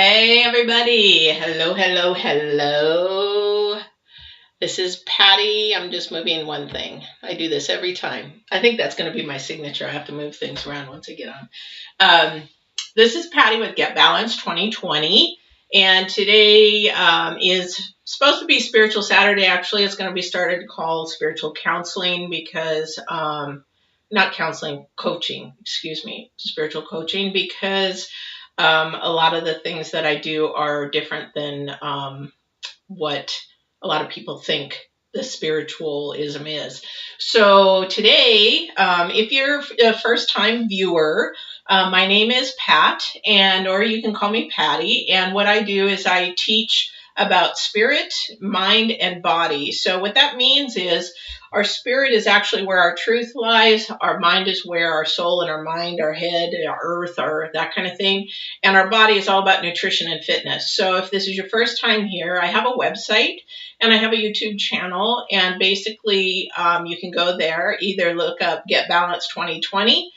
Hey everybody. Hello, hello, hello. This is Patty. I'm just moving one thing. I do this every time. I think that's going to be my signature. I have to move things around once I get on. This is Patty with Get Balanced 2020. And today is supposed to be Spiritual Saturday. Actually, it's going to be started called Spiritual Counseling because, not counseling, coaching, excuse me, spiritual coaching, because a lot of the things that I do are different than what a lot of people think the spiritualism is. So today, if you're a first-time viewer, my name is Pat, or you can call me Patty. And what I do is I teach about spirit, mind, and body. So what that means is our spirit is actually where our truth lies. Our mind is where our soul and our mind, our head, our earth, our that kind of thing. And our body is all about nutrition and fitness. So if this is your first time here, I have a website and I have a YouTube channel. And basically, you can go there, either look up Get Balanced 2020,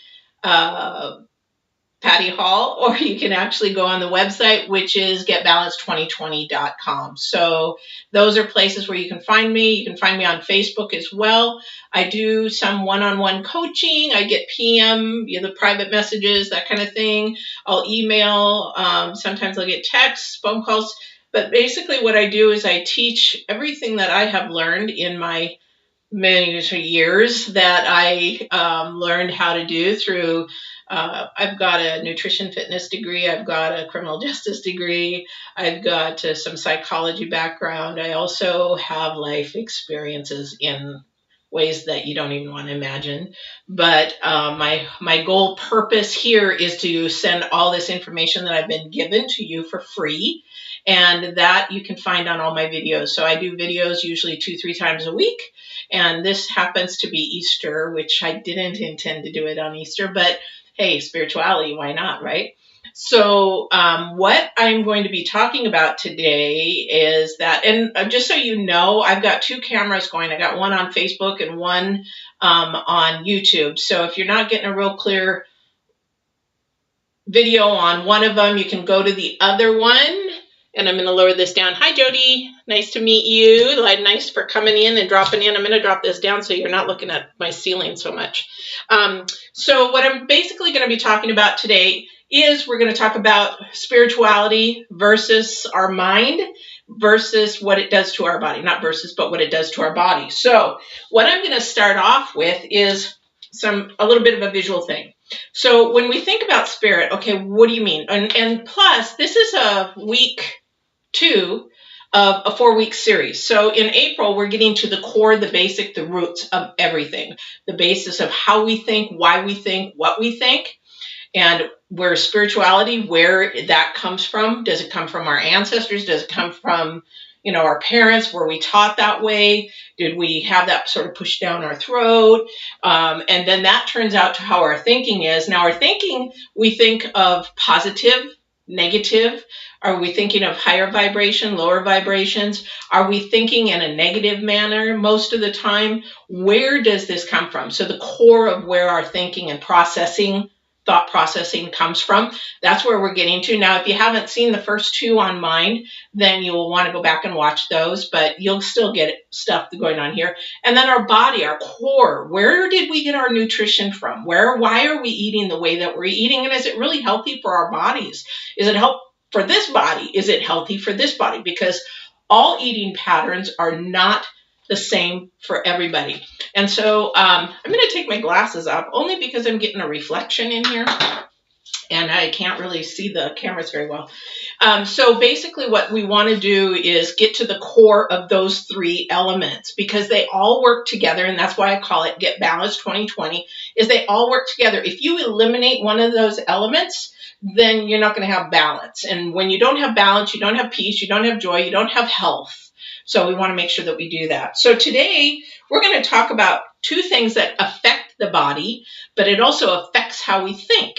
Patty Hall, or you can actually go on the website, which is getbalanced2020.com. So those are places where you can find me. You can find me on Facebook as well. I do some one-on-one coaching. I get PM, the private messages, that kind of thing. I'll email. Sometimes I'll get texts, phone calls. But basically what I do is I teach everything that I have learned in my many years that I learned how to do through I've got a nutrition fitness degree. I've got a criminal justice degree. I've got some psychology background. I also have life experiences in ways that you don't even want to imagine. But my goal purpose here is to send all this information that I've been given to you for free. And that you can find on all my videos. So I do videos usually 2-3 times a week. And this happens to be Easter, which I didn't intend to do it on Easter, but hey, spirituality, why not, right? So what I'm going to be talking about today is that, and just so you know, I've got 2 cameras going. I got one on Facebook and one on YouTube. So if you're not getting a real clear video on one of them, you can go to the other one. And I'm going to lower this down. Hi, Jody. Nice to meet you. Nice for coming in and dropping in. I'm going to drop this down so you're not looking at my ceiling so much. So what I'm basically going to be talking about today is we're going to talk about spirituality versus our mind versus what it does to our body. Not versus, but what it does to our body. So what I'm going to start off with is a little bit of a visual thing. So when we think about spirit, okay, what do you mean? And plus, this is a week 2 of a 4-week series. So in April, we're getting to the core, the basic, the roots of everything. The basis of how we think, why we think, what we think, and where spirituality, where that comes from. Does it come from our ancestors? Does it come from, our parents? Were we taught that way? Did we have that sort of pushed down our throat? And then that turns out to how our thinking is. Now, our thinking, we think of positive, negative. Are we thinking of higher vibration, lower vibrations? Are we thinking in a negative manner most of the time? Where does this come from? So the core of where our thinking and thought processing comes from, that's where we're getting to. Now, if you haven't seen the first 2 on mind, then you'll want to go back and watch those, but you'll still get stuff going on here. And then our body, our core, where did we get our nutrition from? Why are we eating the way that we're eating? And is it really healthy for our bodies? Is it help for this body? Is it healthy for this body? Because all eating patterns are not the same for everybody. And so I'm going to take my glasses off only because I'm getting a reflection in here and I can't really see the cameras very well. So basically what we want to do is get to the core of those 3 elements because they all work together, and that's why I call it Get Balanced 2020, is they all work together. If you eliminate one of those elements, then you're not going to have balance. And when you don't have balance, you don't have peace, you don't have joy, you don't have health. So we want to make sure that we do that. So today we're going to talk about 2 things that affect the body, but it also affects how we think.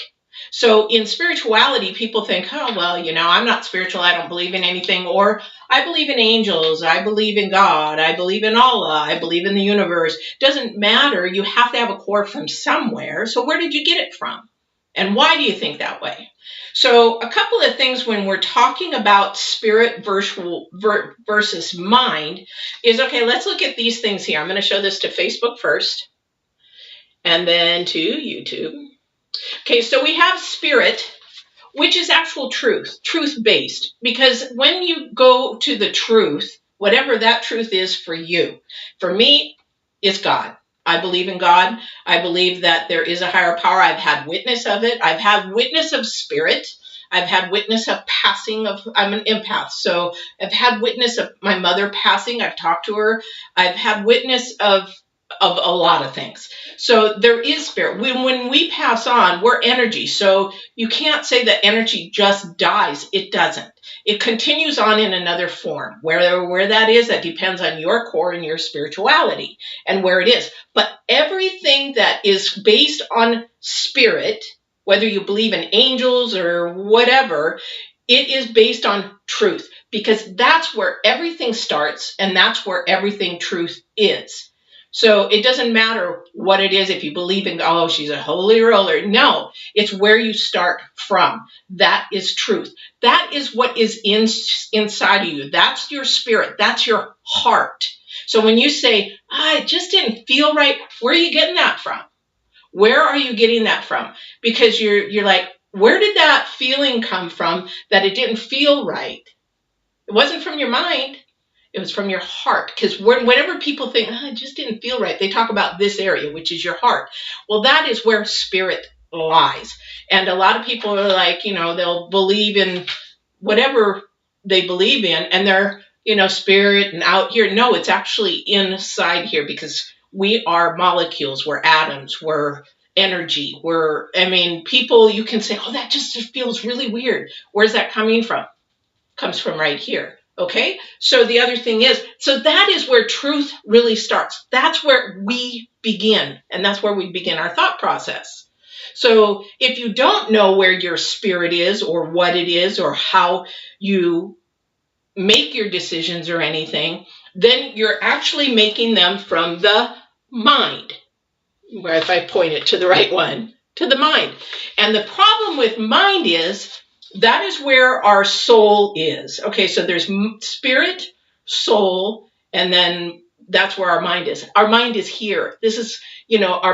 So in spirituality, people think, oh, well, I'm not spiritual. I don't believe in anything. Or I believe in angels. I believe in God. I believe in Allah. I believe in the universe. Doesn't matter. You have to have a core from somewhere. So where did you get it from? And why do you think that way? So a couple of things when we're talking about spirit versus mind is, okay, let's look at these things here. I'm going to show this to Facebook first and then to YouTube. Okay, so we have spirit, which is actual truth, truth-based. Because when you go to the truth, whatever that truth is for you, for me, it's God. I believe in God. I believe that there is a higher power. I've had witness of it. I've had witness of spirit. I've had witness of passing of, I'm an empath. So I've had witness of my mother passing. I've talked to her. I've had witness of a lot of things. So there is spirit. When we pass on, we're energy. So you can't say that energy just dies. It doesn't. It continues on in another form. Where that is, that depends on your core and your spirituality and where it is. But everything that is based on spirit, whether you believe in angels or whatever, it is based on truth, because that's where everything starts and that's where everything truth is. So it doesn't matter what it is, if you believe in, oh, she's a holy roller. No, it's where you start from. That is truth. That is what is inside of you. That's your spirit. That's your heart. So when you say, it just didn't feel right, where are you getting that from? Where are you getting that from? Because you're like, where did that feeling come from that it didn't feel right? It wasn't from your mind. It was from your heart. Because whenever people think, it just didn't feel right, they talk about this area, which is your heart. Well, that is where spirit lies. And a lot of people are like, they'll believe in whatever they believe in, and they're, spirit and out here. No, it's actually inside here, because we are molecules, we're atoms, we're energy, people, you can say, that just feels really weird. Where's that coming from? Comes from right here. Okay, so the other thing is, so that is where truth really starts. That's where we begin, and that's where we begin our thought process. So if you don't know where your spirit is, or what it is, or how you make your decisions or anything, then you're actually making them from the mind. Where if I point it to the right one, to the mind. And the problem with mind is, that is where our soul is. Okay, so there's spirit, soul, and then that's where our mind is. Our mind is here. This is,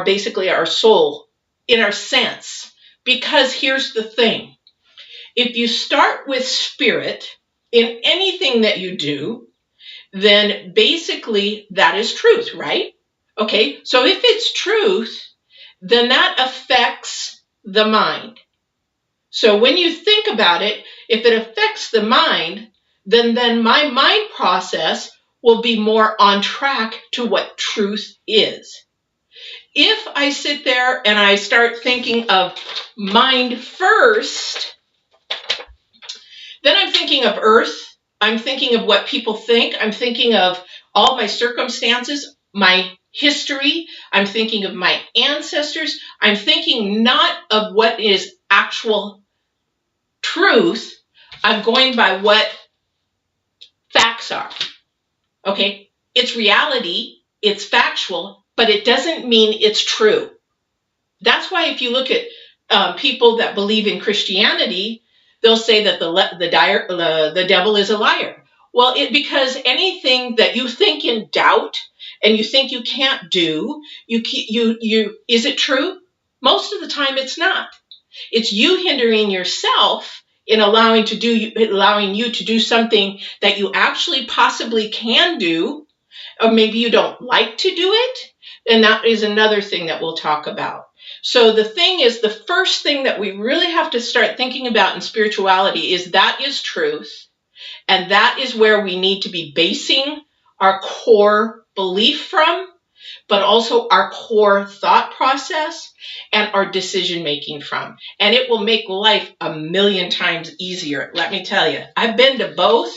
basically our soul in our sense. Because here's the thing. If you start with spirit in anything that you do, then basically that is truth, right? Okay, so if it's truth, then that affects the mind. So when you think about it, if it affects the mind, then my mind process will be more on track to what truth is. If I sit there and I start thinking of mind first, then I'm thinking of earth. I'm thinking of what people think. I'm thinking of all my circumstances, my history. I'm thinking of my ancestors. I'm thinking not of what is actual truth. I'm going by what facts are. Okay? It's reality. It's factual, but it doesn't mean it's true. That's why if you look at people that believe in Christianity, they'll say that the devil is a liar. Well, because anything that you think in doubt and you think you can't do, is it true? Most of the time, it's not. It's you hindering yourself in allowing you to do something that you actually possibly can do, or maybe you don't like to do it. And that is another thing that we'll talk about. So the thing is, the first thing that we really have to start thinking about in spirituality is that is truth. And that is where we need to be basing our core belief from, but also our core thought process and our decision making from. And it will make life a million times easier. Let me tell you, I've been to both.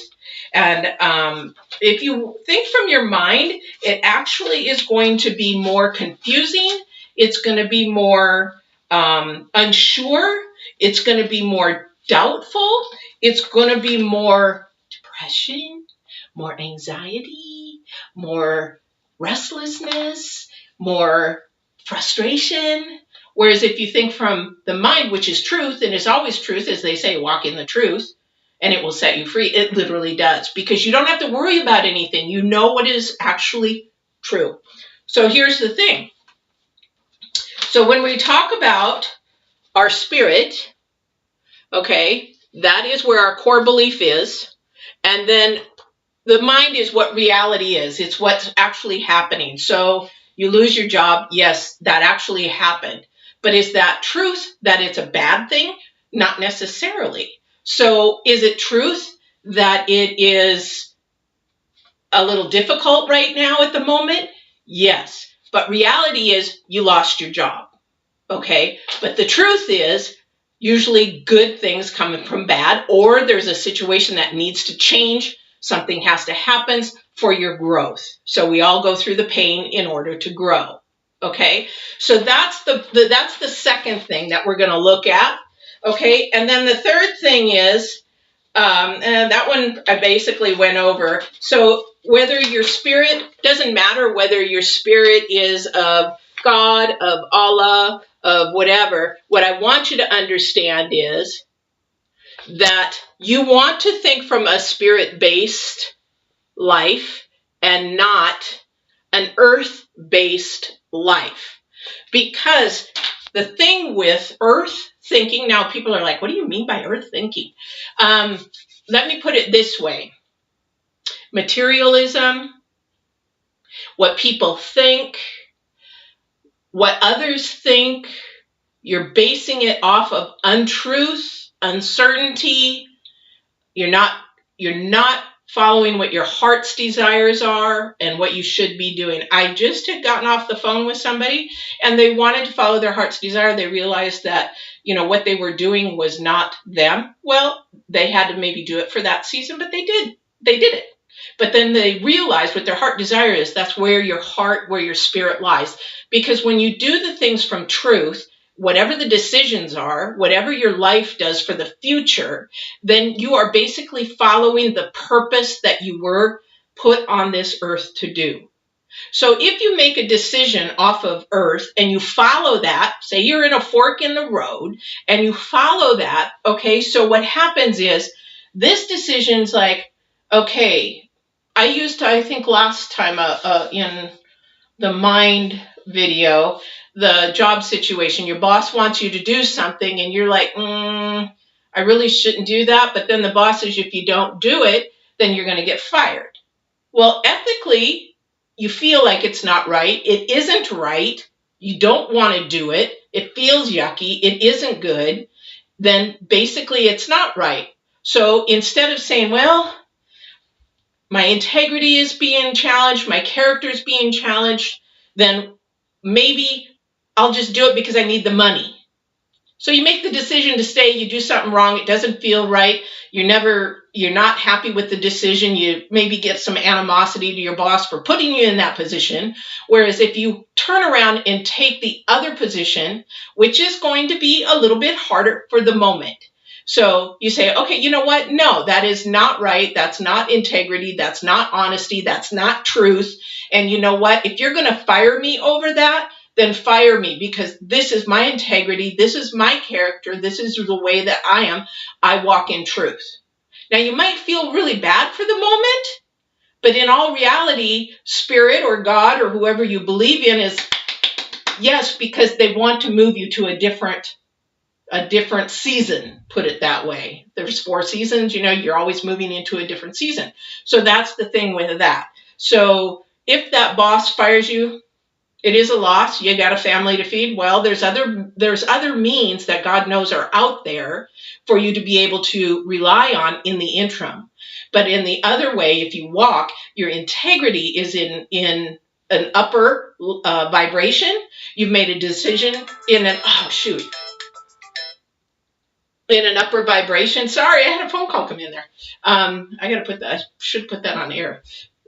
And if you think from your mind, it actually is going to be more confusing. It's going to be more unsure. It's going to be more doubtful. It's going to be more depression, more anxiety, more restlessness, more frustration, Whereas if you think from the mind, which is truth and is always truth, as they say, walk in the truth, and it will set you free. It literally does, because you don't have to worry about anything. You know what is actually true. So here's the thing. So when we talk about our spirit, okay, that is where our core belief is. And then the mind is what reality is. It's what's actually happening. So you lose your job. Yes, that actually happened. But is that truth that it's a bad thing? Not necessarily. So is it truth that it is a little difficult right now at the moment? Yes. But reality is you lost your job. Okay. But the truth is usually good things come from bad, or there's a situation that needs to change. Something has to happen for your growth. So we all go through the pain in order to grow. Okay. So that's the second thing that we're going to look at. Okay. And then the third thing is, and that one I basically went over. So whether your spirit, doesn't matter whether your spirit is of God, of Allah, of whatever, what I want you to understand is that you want to think from a spirit-based life and not an earth-based life. Because the thing with earth thinking, now people are like, what do you mean by earth thinking? Let me put it this way. Materialism, what people think, what others think, you're basing it off of untruth, uncertainty. You're not following what your heart's desires are and what you should be doing. I just had gotten off the phone with somebody and they wanted to follow their heart's desire. They realized that, what they were doing was not them. Well, they had to maybe do it for that season, but they did it. But then they realized what their heart desire is. That's where your heart, where your spirit lies. Because when you do the things from truth, whatever the decisions are, whatever your life does for the future, then you are basically following the purpose that you were put on this earth to do. So if you make a decision off of earth and you follow that, say you're in a fork in the road and you follow that, okay, so what happens is this decision's like, okay, I think last time in the mind video, the job situation, your boss wants you to do something and you're like, I really shouldn't do that. But then the boss says, if you don't do it, then you're going to get fired. Well, ethically, you feel like it's not right. It isn't right. You don't want to do it. It feels yucky. It isn't good. Then basically it's not right. So instead of saying, well, my integrity is being challenged, my character is being challenged, then maybe I'll just do it because I need the money. So you make the decision to stay, you do something wrong, it doesn't feel right, you're not happy with the decision, you maybe get some animosity to your boss for putting you in that position. Whereas if you turn around and take the other position, which is going to be a little bit harder for the moment. So you say, okay, you know what? No, that is not right. That's not integrity. That's not honesty. That's not truth. And you know what? If you're going to fire me over that, then fire me, because this is my integrity. This is my character. This is the way that I am. I walk in truth. Now, you might feel really bad for the moment, but in all reality, Spirit or God or whoever you believe in is, yes, because they want to move you to a different season, put it that way. There's 4 seasons, you're always moving into a different season. So that's the thing with that. So if that boss fires you, it is a loss. You got a family to feed. Well, there's other means that God knows are out there for you to be able to rely on in the interim. But in the other way, if you walk, your integrity is in an upper vibration. You've made a decision in an upper vibration. Sorry, I had a phone call come in there. I should put that on air.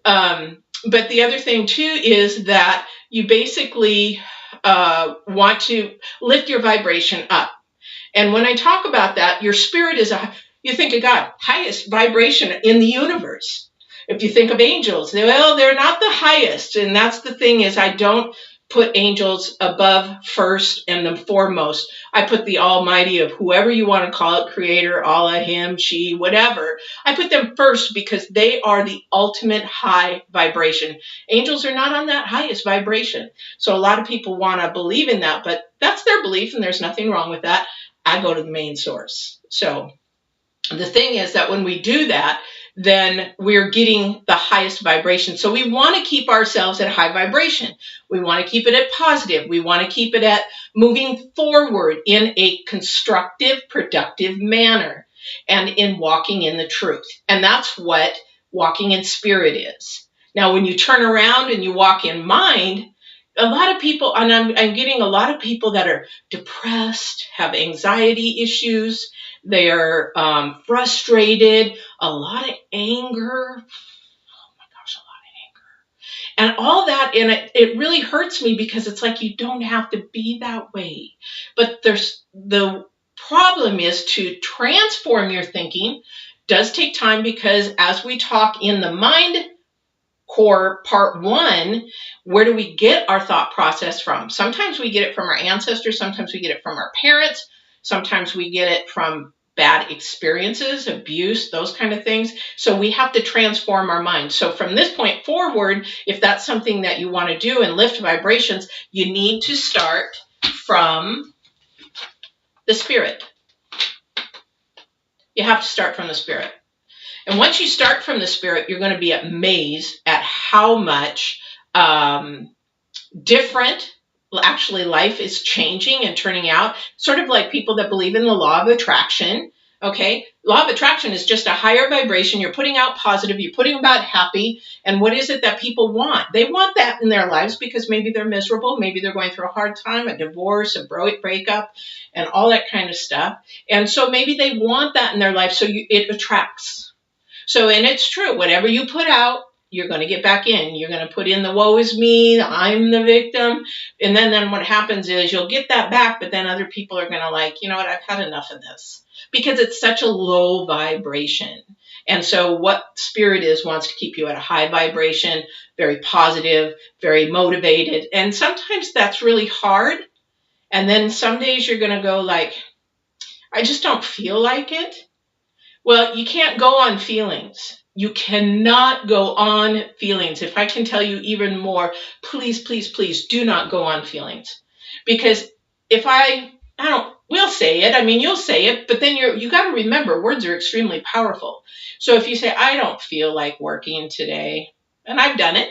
But the other thing too is that you basically want to lift your vibration up. And when I talk about that, your spirit is you think of God, highest vibration in the universe. If you think of angels, well, they're not the highest. And that's the thing is, I don't put angels above first and the foremost. I put the almighty of whoever you want to call it, creator, Allah, him, she, whatever. I put them first because they are the ultimate high vibration. Angels are not on that highest vibration. So a lot of people want to believe in that, but that's their belief and there's nothing wrong with that. I go to the main source. So the thing is that when we do that, then we're getting the highest vibration. So we want to keep ourselves at high vibration. We want to keep it at positive. We want to keep it at moving forward in a constructive, productive manner and in walking in the truth. And that's what walking in spirit is. Now, when you turn around and you walk in mind, a lot of people, and I'm getting a lot of people that are depressed, have anxiety issues, they're frustrated, a lot of anger. Oh my gosh, a lot of anger. And all that, and it really hurts me because it's like you don't have to be that way. But the problem is to transform your thinking does take time because as we talk in the mind core part 1, where do we get our thought process from? Sometimes we get it from our ancestors, sometimes we get it from our parents, sometimes we get it from bad experiences, abuse, those kind of things. So we have to transform our mind. So from this point forward, if that's something that you want to do and lift vibrations, you need to start from the spirit. You have to start from the spirit. And once you start from the spirit, you're going to be amazed at how much different actually life is changing and turning out. Sort of like people that believe in the law of attraction. Okay, law of attraction is just a higher vibration. You're putting out positive, you're putting about happy. And what is it that people want? They want that in their lives because maybe they're miserable, maybe they're going through a hard time, a divorce, a breakup, and all that kind of stuff. And so maybe they want that in their life, so it attracts. So, and it's true, whatever you put out, you're going to get back in. You're going to put in the woe is me, I'm the victim. And then what happens is you'll get that back, but then other people are going to like, you know what, I've had enough of this. Because it's such a low vibration. And so what spirit wants to keep you at a high vibration, very positive, very motivated. And sometimes that's really hard. And then some days you're going to go like, I just don't feel like it. Well, you can't go on feelings. You cannot go on feelings. If I can tell you even more, please, please, please do not go on feelings. Because if we'll say it. I mean, you'll say it, but then you got to remember words are extremely powerful. So if you say, I don't feel like working today, and I've done it.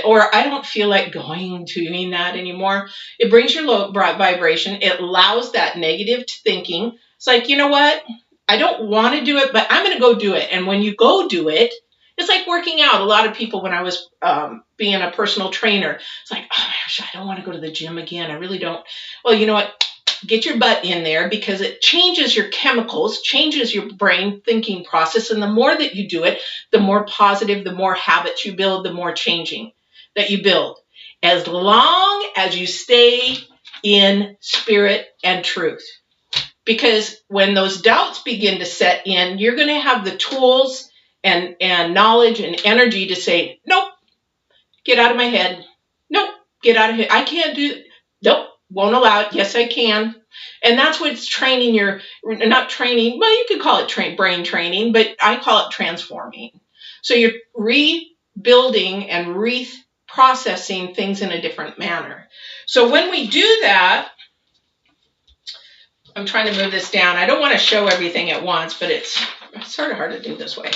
Or I don't feel like doing that anymore. It brings your low vibration. It allows that negative thinking. It's like, you know what? I don't want to do it, but I'm going to go do it. And when you go do it, it's like working out. A lot of people, when I was being a personal trainer, it's like, oh my gosh, I don't want to go to the gym again. I really don't. Well, you know what? Get your butt in there because it changes your chemicals, changes your brain thinking process. And the more that you do it, the more positive, the more habits you build, the more changing that you build. As long as you stay in spirit and truth. Because when those doubts begin to set in, you're going to have the tools and knowledge and energy to say, nope, get out of my head. Nope, get out of here. I can't do it. Nope, won't allow it. Yes, I can. And that's what's training not training, well, you could call it brain training, but I call it transforming. So you're rebuilding and reprocessing things in a different manner. So when we do that, I'm trying to move this down. I don't want to show everything at once, but it's sort of hard to do this way.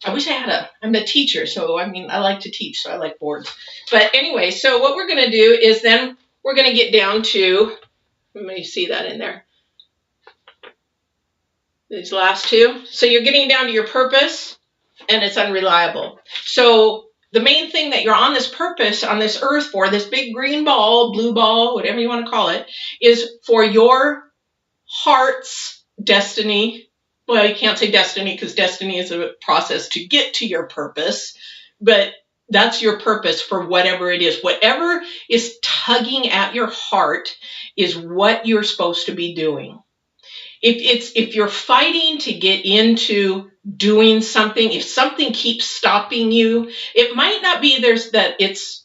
I wish I'm the teacher, so I like to teach, so I like boards. But anyway, so what we're going to do is then we're going to get down to, let me see that in there, these last two. So you're getting down to your purpose, and it's unreliable. So the main thing that you're on this purpose, on this earth for, this big green ball, blue ball, whatever you want to call it, is for your heart's destiny. Well, you can't say destiny because destiny is a process to get to your purpose, but that's your purpose for whatever it is. Whatever is tugging at your heart is what you're supposed to be doing. If you're fighting to get into doing something, if something keeps stopping you, it might not be it's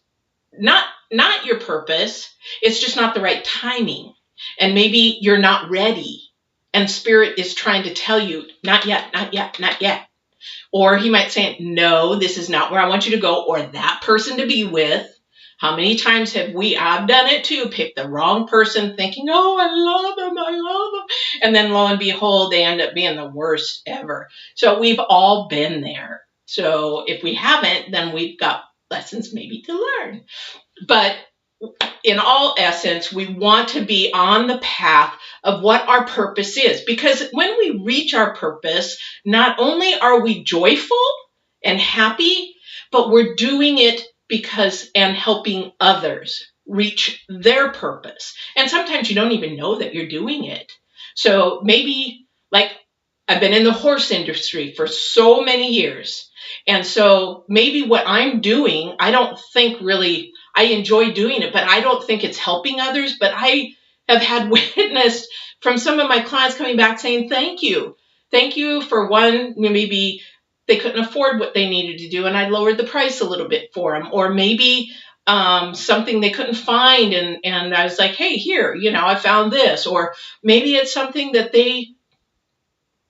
not your purpose. It's just not the right timing. And maybe you're not ready. And Spirit is trying to tell you, not yet, not yet, not yet. Or he might say, no, this is not where I want you to go, or that person to be with. How many times have I've done it too, picked the wrong person thinking, oh, I love them. And then lo and behold, they end up being the worst ever. So we've all been there. So if we haven't, then we've got lessons maybe to learn. But in all essence, we want to be on the path of what our purpose is. Because when we reach our purpose, not only are we joyful and happy, but we're doing it and helping others reach their purpose. And sometimes you don't even know that you're doing it. So maybe, like, I've been in the horse industry for so many years. And so maybe what I'm doing, I don't think really, I enjoy doing it, but I don't think it's helping others. But I have had witnessed from some of my clients coming back saying, thank you. Thank you for one, maybe they couldn't afford what they needed to do and I lowered the price a little bit for them. Or maybe something they couldn't find and I was like, hey, here, I found this. Or maybe it's something that they,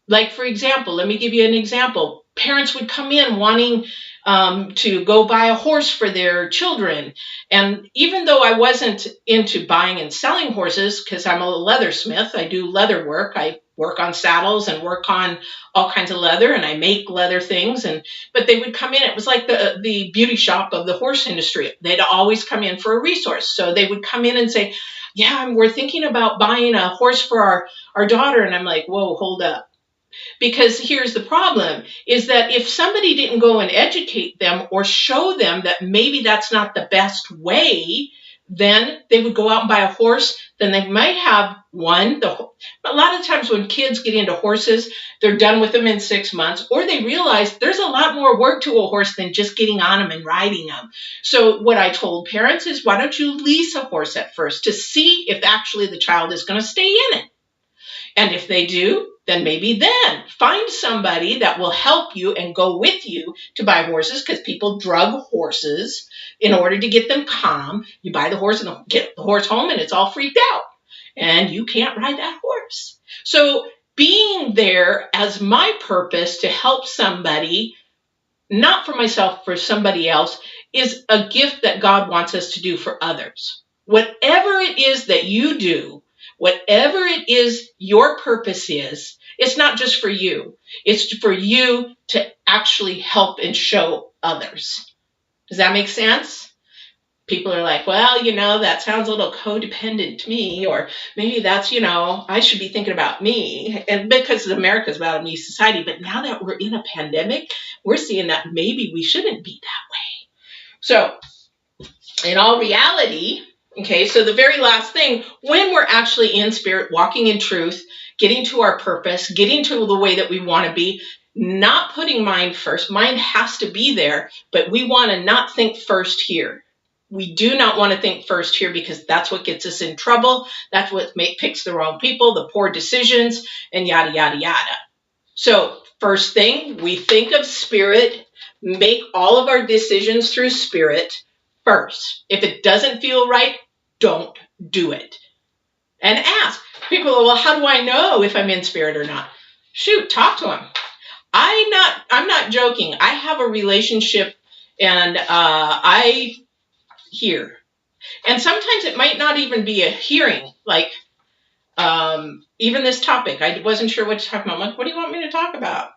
like, for example, let me give you an example. Parents would come in wanting to go buy a horse for their children. And even though I wasn't into buying and selling horses, because I'm a leathersmith, I do leather work. I work on saddles and work on all kinds of leather, and I make leather things. But they would come in. It was like the beauty shop of the horse industry. They'd always come in for a resource. So they would come in and say, yeah, we're thinking about buying a horse for our daughter. And I'm like, whoa, hold up. Because here's the problem, is that if somebody didn't go and educate them or show them that maybe that's not the best way, then they would go out and buy a horse. Then they might have a lot of times when kids get into horses, they're done with them in 6 months, or they realize there's a lot more work to a horse than just getting on them and riding them. So what I told parents is, why don't you lease a horse at first to see if actually the child is going to stay in it? And if they do, then maybe then find somebody that will help you and go with you to buy horses, because people drug horses in order to get them calm. You buy the horse and get the horse home and it's all freaked out and you can't ride that horse. So being there as my purpose to help somebody, not for myself, for somebody else, is a gift that God wants us to do for others. Whatever it is that you do, whatever it is your purpose is, it's not just for you. It's for you to actually help and show others. Does that make sense? People are like, well, that sounds a little codependent to me, or maybe that's, I should be thinking about me. And because America's about a me society, but now that we're in a pandemic, we're seeing that maybe we shouldn't be that way. So in all reality, okay, so the very last thing, when we're actually in spirit, walking in truth, getting to our purpose, getting to the way that we want to be, not putting mind first. Mind has to be there, but we want to not think first here. We do not want to think first here, because that's what gets us in trouble. That's what picks the wrong people, the poor decisions, and yada, yada, yada. So first thing, we think of spirit, make all of our decisions through spirit first. If it doesn't feel right, don't do it. And ask. People are, well, how do I know if I'm in spirit or not? Shoot, talk to them. I'm not joking. I have a relationship and I hear. And sometimes it might not even be a hearing. Like even this topic, I wasn't sure what to talk about. I'm like, what do you want me to talk about?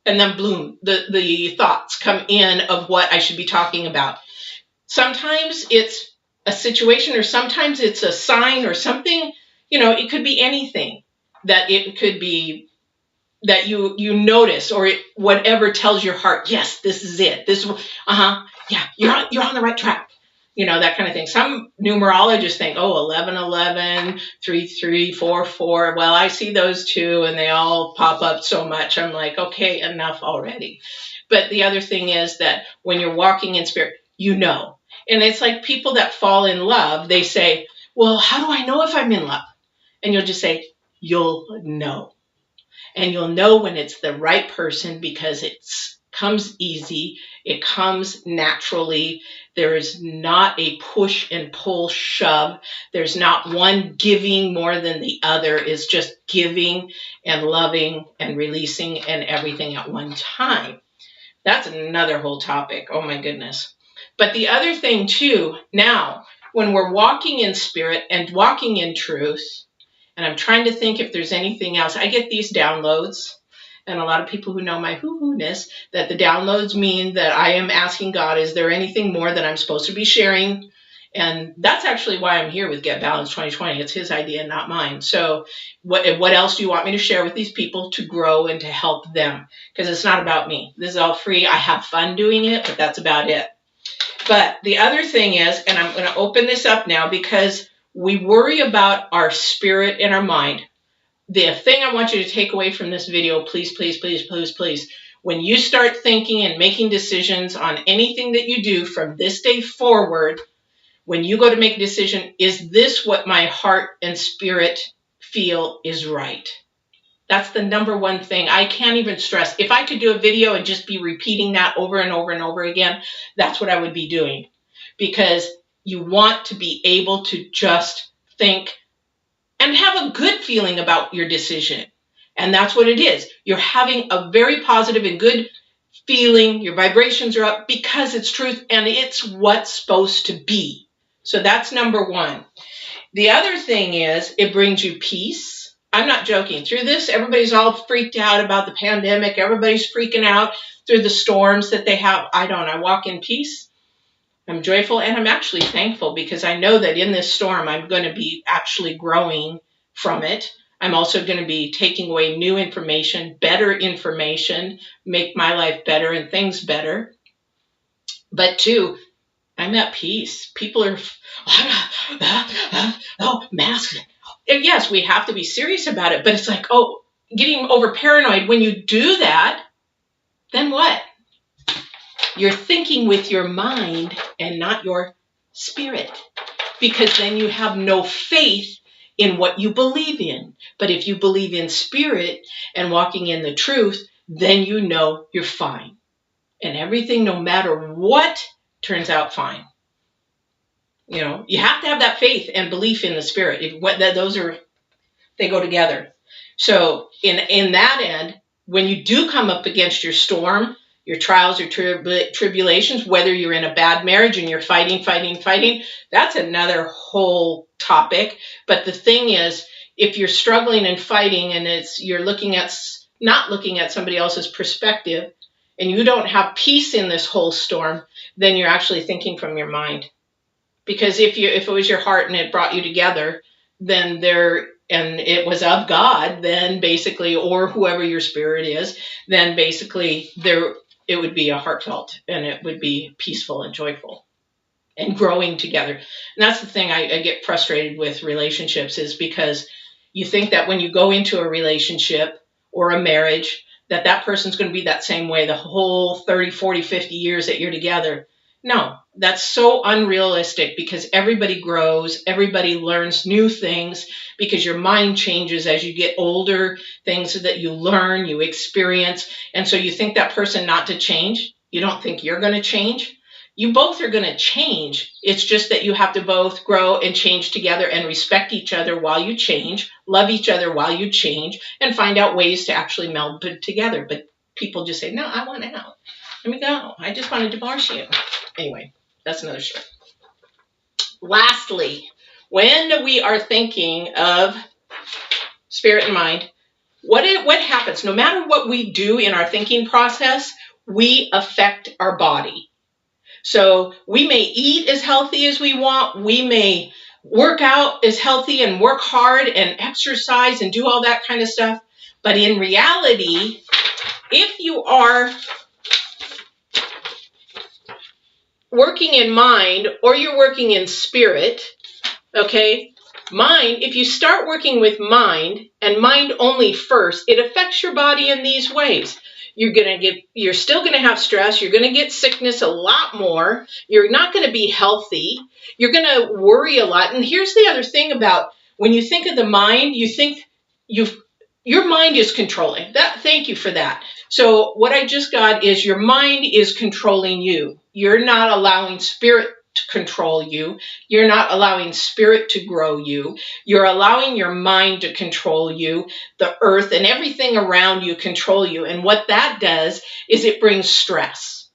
And then bloom, the thoughts come in of what I should be talking about. Sometimes it's a situation, or sometimes it's a sign or something. It could be anything that it could be that you notice, or whatever tells your heart, yes, this is it. Yeah, you're on the right track. That kind of thing. Some numerologists think, 11, 11, 3, 3, 4, 4. Well, I see those too, and they all pop up so much. I'm like, okay, enough already. But the other thing is that when you're walking in spirit, and it's like people that fall in love, they say, well, how do I know if I'm in love? And you'll just say, you'll know. And you'll know when it's the right person, because it's comes easy. It comes naturally. There is not a push and pull shove. There's not one giving more than the other. It's just giving and loving and releasing and everything at one time. That's another whole topic. Oh my goodness. But the other thing too, now, when we're walking in spirit and walking in truth, and I'm trying to think if there's anything else, I get these downloads, and a lot of people who know my hoo-hoo-ness, that the downloads mean that I am asking God, is there anything more that I'm supposed to be sharing? And that's actually why I'm here with Get Balanced 2020. It's his idea, not mine. So what else do you want me to share with these people to grow and to help them? Because it's not about me. This is all free. I have fun doing it, but that's about it. But the other thing is, and I'm going to open this up now because we worry about our spirit and our mind. The thing I want you to take away from this video, please, please, please, please, please, when you start thinking and making decisions on anything that you do from this day forward, when you go to make a decision, is this what my heart and spirit feel is right? That's the number one thing. I can't even stress. If I could do a video and just be repeating that over and over and over again, that's what I would be doing. Because you want to be able to just think and have a good feeling about your decision. And that's what it is. You're having a very positive and good feeling. Your vibrations are up because it's truth and it's what's supposed to be. So that's number one. The other thing is it brings you peace. I'm not joking. Through this, everybody's all freaked out about the pandemic. Everybody's freaking out through the storms that they have. I don't. I walk in peace. I'm joyful and I'm actually thankful because I know that in this storm, I'm going to be actually growing from it. I'm also going to be taking away new information, better information, make my life better and things better. But two, I'm at peace. People are, masks. And yes, we have to be serious about it, but it's like, getting over paranoid. When you do that, then what? You're thinking with your mind and not your spirit, because then you have no faith in what you believe in. But if you believe in spirit and walking in the truth, then you know you're fine. And everything, no matter what, turns out fine. You know, you have to have that faith and belief in the spirit. They go together. So in that end, when you do come up against your storm, your trials or tribulations, whether you're in a bad marriage and you're fighting, that's another whole topic. But the thing is, if you're struggling and fighting and you're not looking at somebody else's perspective and you don't have peace in this whole storm, then you're actually thinking from your mind. Because if it was your heart and it brought you together, then and it was of God, then basically, or whoever your spirit is, then basically it would be a heartfelt and it would be peaceful and joyful and growing together. And that's the thing I get frustrated with relationships, is because you think that when you go into a relationship or a marriage, that person's going to be that same way the whole 30, 40, 50 years that you're together. No, that's so unrealistic, because everybody grows, everybody learns new things, because your mind changes as you get older, things that you learn, you experience. And so you think that person not to change. You don't think you're going to change. You both are going to change. It's just that you have to both grow and change together and respect each other while you change, love each other while you change, and find out ways to actually meld together. But people just say, no, I want out. Let me go. I just want to divorce you. Anyway, that's another show. Lastly, when we are thinking of spirit and mind, what happens? No matter what we do in our thinking process, we affect our body. So we may eat as healthy as we want. We may work out as healthy and work hard and exercise and do all that kind of stuff. But in reality, if you are working in mind or you're working in spirit, okay, mind, if you start working with mind and mind only first, it affects your body in these ways. You're still going to have stress. You're going to get sickness a lot more. You're not going to be healthy. You're going to worry a lot. And here's the other thing about when you think of the mind, you think Your mind is controlling that. Thank you for that. So what I just got is your mind is controlling you. You're not allowing spirit to control you. You're not allowing spirit to grow you. You're allowing your mind to control you. The earth and everything around you control you. And what that does is it brings stress.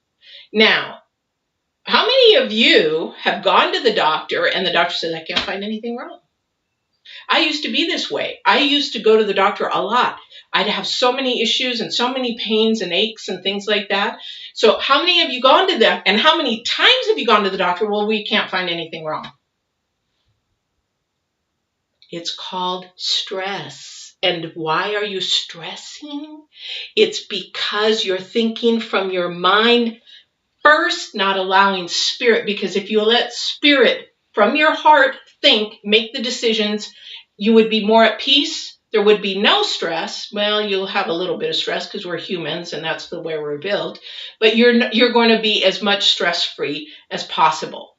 Now, how many of you have gone to the doctor and the doctor says, I can't find anything wrong? I used to be this way. I used to go to the doctor a lot. I'd have so many issues and so many pains and aches and things like that. So how many have you gone to that? And how many times have you gone to the doctor? Well, we can't find anything wrong. It's called stress. And why are you stressing? It's because you're thinking from your mind first, not allowing spirit. Because if you let spirit from your heart think, make the decisions, you would be more at peace. There would be no stress. Well, you'll have a little bit of stress because we're humans and that's the way we're built. But you're going to be as much stress-free as possible.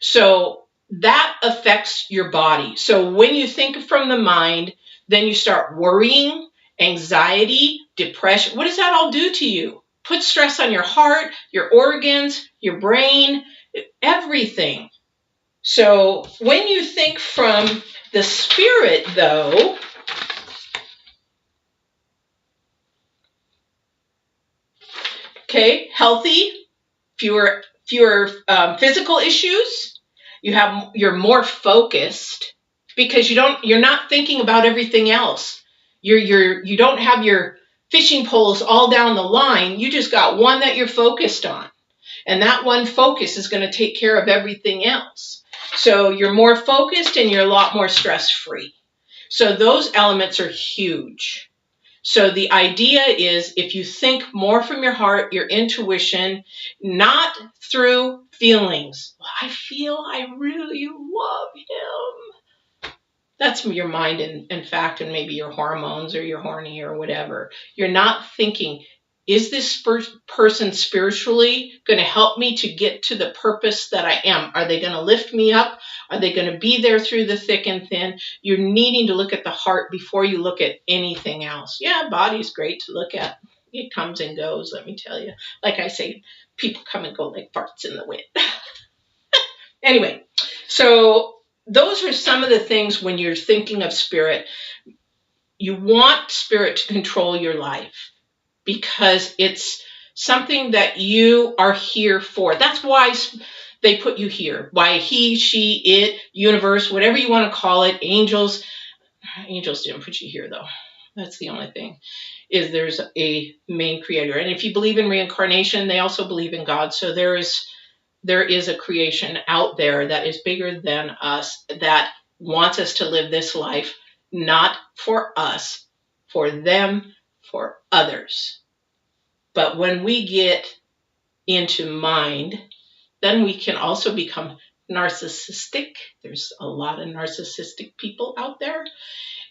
So that affects your body. So when you think from the mind, then you start worrying, anxiety, depression. What does that all do to you? Put stress on your heart, your organs, your brain, everything. So when you think from the spirit, though, okay, healthy, fewer physical issues. You're more focused because you're not thinking about everything else. You don't have your fishing poles all down the line. You just got one that you're focused on. And that one focus is going to take care of everything else. So you're more focused and you're a lot more stress-free. So those elements are huge. So the idea is if you think more from your heart, your intuition, not through feelings. Well, I feel I really love him. That's your mind, in fact, and maybe your hormones or you're horny or whatever. You're not thinking, is this person spiritually going to help me to get to the purpose that I am? Are they going to lift me up? Are they going to be there through the thick and thin? You're needing to look at the heart before you look at anything else. Yeah, body's great to look at. It comes and goes, let me tell you. Like I say, people come and go like farts in the wind. Anyway, so those are some of the things when you're thinking of spirit. You want spirit to control your life, because it's something that you are here for. That's why they put you here. Why he, she, it, universe, whatever you want to call it, angels. Angels didn't put you here, though. That's the only thing, is there's a main creator. And if you believe in reincarnation, they also believe in God. So there is a creation out there that is bigger than us, that wants us to live this life, not for us, for them, for others. But when we get into mind, then we can also become narcissistic. There's a lot of narcissistic people out there.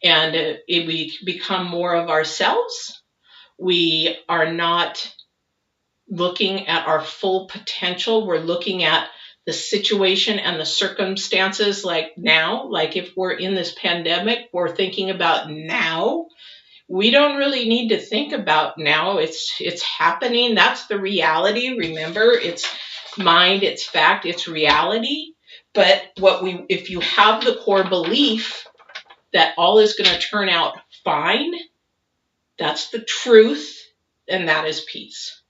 And we become more of ourselves. We are not looking at our full potential. We're looking at the situation and the circumstances like now. Like if we're in this pandemic, we're thinking about now. We don't really need to think about now. It's happening. That's the reality. Remember, it's mind, it's fact, it's reality. But if you have the core belief that all is going to turn out fine, that's the truth, and that is peace.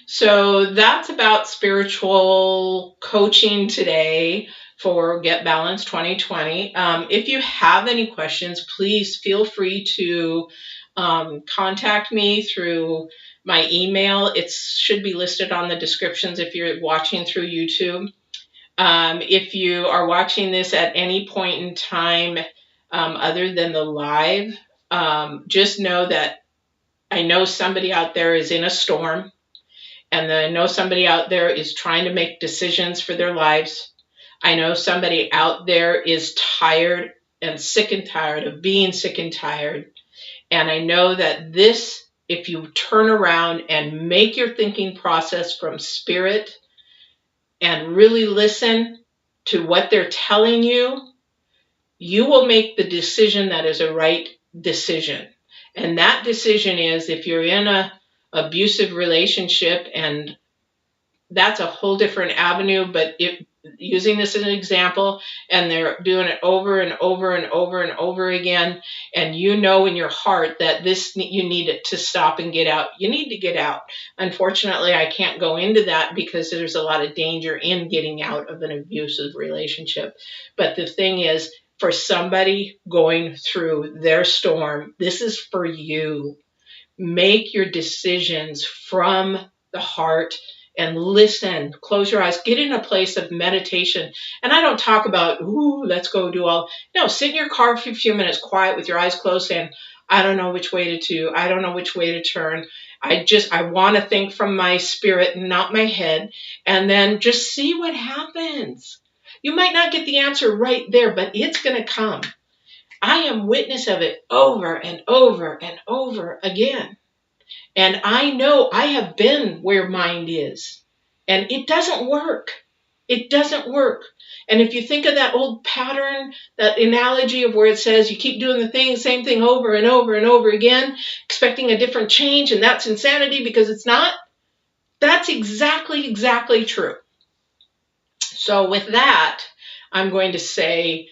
So that's about spiritual coaching today for Get Balanced 2020. If you have any questions, please feel free to contact me through my email. It should be listed on the descriptions if you're watching through YouTube. If you are watching this at any point in time other than the live, just know that I know somebody out there is in a storm. And I know somebody out there is trying to make decisions for their lives. I know somebody out there is tired and sick and tired of being sick and tired. And I know that this, if you turn around and make your thinking process from spirit and really listen to what they're telling you, you will make the decision that is a right decision. And that decision is, if you're in a abusive relationship, and that's a whole different avenue, but using this as an example, and they're doing it over and over and over and over again, and you know in your heart that you need it to stop and get out, you need to get out. Unfortunately, I can't go into that because there's a lot of danger in getting out of an abusive relationship. But the thing is, for somebody going through their storm, this is for you. Make your decisions from the heart and listen. Close your eyes. Get in a place of meditation. And I don't talk about, ooh, let's go do all. No, sit in your car for a few minutes, quiet with your eyes closed, saying, I don't know which way to do. I don't know which way to turn. I want to think from my spirit, not my head. And then just see what happens. You might not get the answer right there, but it's going to come. I am witness of it over and over and over again. And I know I have been where mind is. And it doesn't work. It doesn't work. And if you think of that old pattern, that analogy of where it says you keep doing the same thing over and over and over again, expecting a different change, and that's insanity because it's not, that's exactly true. So with that, I'm going to say,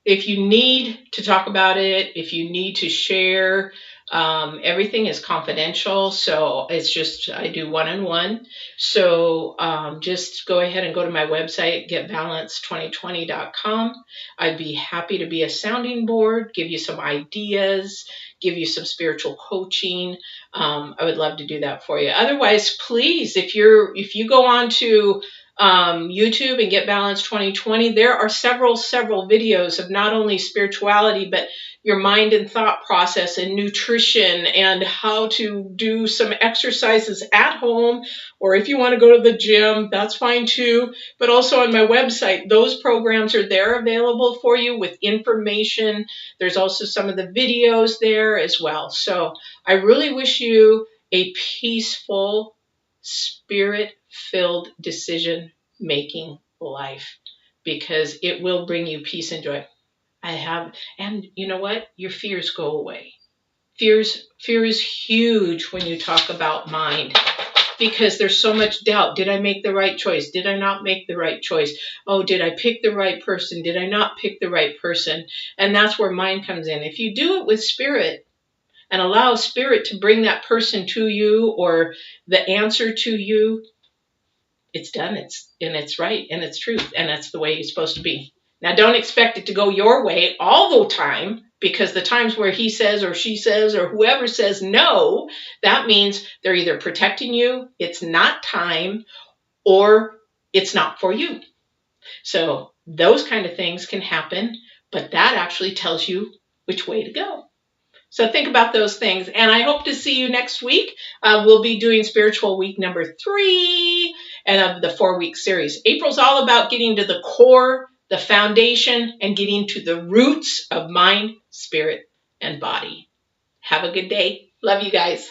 if you need to talk about it, if you need to share, everything is confidential. So it's just, I do one-on-one. So just go ahead and go to my website, getbalance2020.com. I'd be happy to be a sounding board, give you some ideas, give you some spiritual coaching. I would love to do that for you. Otherwise, please, if you go on to YouTube and Get Balance 2020, there are several videos of not only spirituality, but your mind and thought process and nutrition and how to do some exercises at home, or if you want to go to the gym, that's fine too. But also on my website, those programs are there available for you with information. There's also some of the videos there as well. So I really wish you a peaceful, spirit-filled decision-making life, because it will bring you peace and joy. And you know what? Your fears go away. Fear is huge when you talk about mind, because there's so much doubt. Did I make the right choice? Did I not make the right choice? Oh, did I pick the right person? Did I not pick the right person? And that's where mind comes in. If you do it with spirit and allow spirit to bring that person to you or the answer to you, it's done. It's right, and it's truth, and that's the way it's supposed to be. Now, don't expect it to go your way all the time, because the times where he says or she says or whoever says no, that means they're either protecting you, it's not time, or it's not for you. So those kind of things can happen, but that actually tells you which way to go. So think about those things, and I hope to see you next week. We'll be doing Spiritual Week number 3 and of the 4-week series. April's all about getting to the core, the foundation, and getting to the roots of mind, spirit, and body. Have a good day. Love you guys.